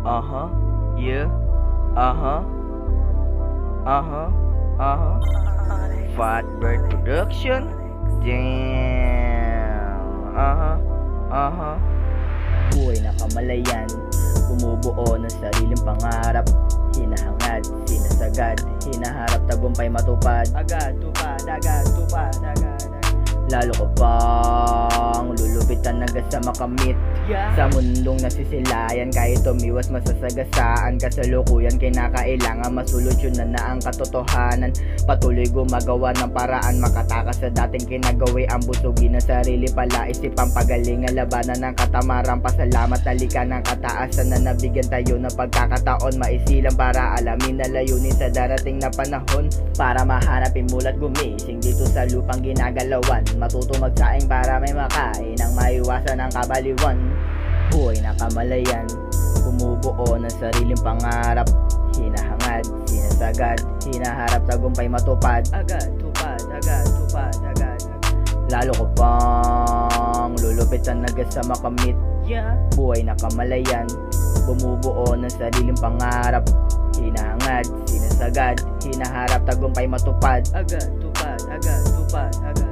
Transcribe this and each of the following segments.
Uh-huh, yeah, uh-huh, uh-huh, uh-huh. Fatbird Production. Damn. Uh-huh, uh-huh. Buhay na kamalayan, bumubuo ng sariling pangarap. Hinahangad, sinasagad, hinaharap tagumpay matupad. Agad, tupad, agad, tupad, agad. Lalo ko pang lulupitan hanggang sa makamit. Yeah. Sa mundong nasisilayan, kahit umiwas masasagasaan, kasalukuyan kinakailangan masolusyonan na ang katotohanan. Patuloy gumagawa ng paraan, makatakas sa dating kinagawi. Ang busugin ng sarili pala, isipang pagalingan, labanan ng katamaran. Pasalamat talika ng kataasan na nabigyan tayo ng pagkakataon. Maisilang para alamin na layunin sa darating na panahon, para mahanapin mulat gumising dito sa lupang ginagalawan. Matuto magsaing para may makain, ang maiwasan ang kabaliwan. Buhay na kamalayan, bumubuo ng sariling pangarap. Hinahangad, sinasagad, hinaharap tagumpay matupad. Agad, tupad, agad, tupad, agad. Lalo ko pang lulupitan hanggang sa makamit. Yeah. Buhay na kamalayan, bumubuo ng sariling pangarap. Hinahangad, sinasagad, hinaharap tagumpay matupad. Agad, tupad, agad, tupad, agad.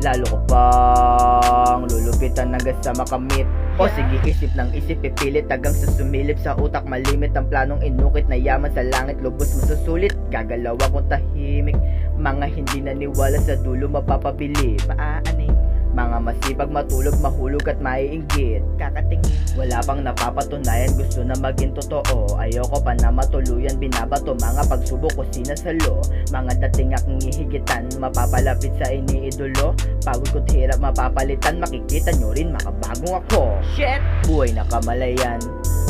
Lalo ko pang lulupitan hanggang sa makamit. O Yeah. sige, isip ng isip, pipilit hanggang sa sumilip sa utak. Malimit ang planong inukit na yaman sa langit, lubos masusulit. Gagalaw akong tahimik, mga hindi naniwala sa dulo mapapabili. Maaaning mga masipag matulog, mahulog at maiinggit. Kakatingin. Wala pang napapatunayan, gusto na maging totoo. Ayoko pa na matuluyan, binabato mga pagsubok ko sinasalo. Mga dating aking ihigitan, mapapalapit sa iniidolo. Pagod ko't hirap mapapalitan, makikita nyo rin makabagong ako. Shit! Buhay na kamalayan,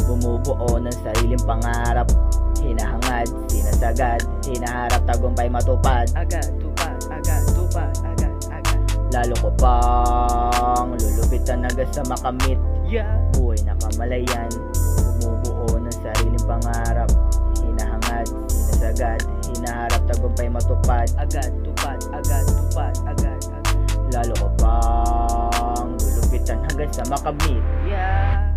bumubuo ng sariling pangarap. Hinahangad, sinasagad, hinaharap tagumpay matupad. Agad, tupad, agad, tupad, agad, agad. Lalo ko pang lulupitan hanggang sa makamit. Yeah. Buhay na kamalayan, bumubuo ng sariling pangarap. Hinahangad, sinasagad, hinaharap tagumpay matupad. Agad, tupad, agad, tupad, agad, agad. Lalo ko pang lulupitan hanggang sa makamit. Yeah.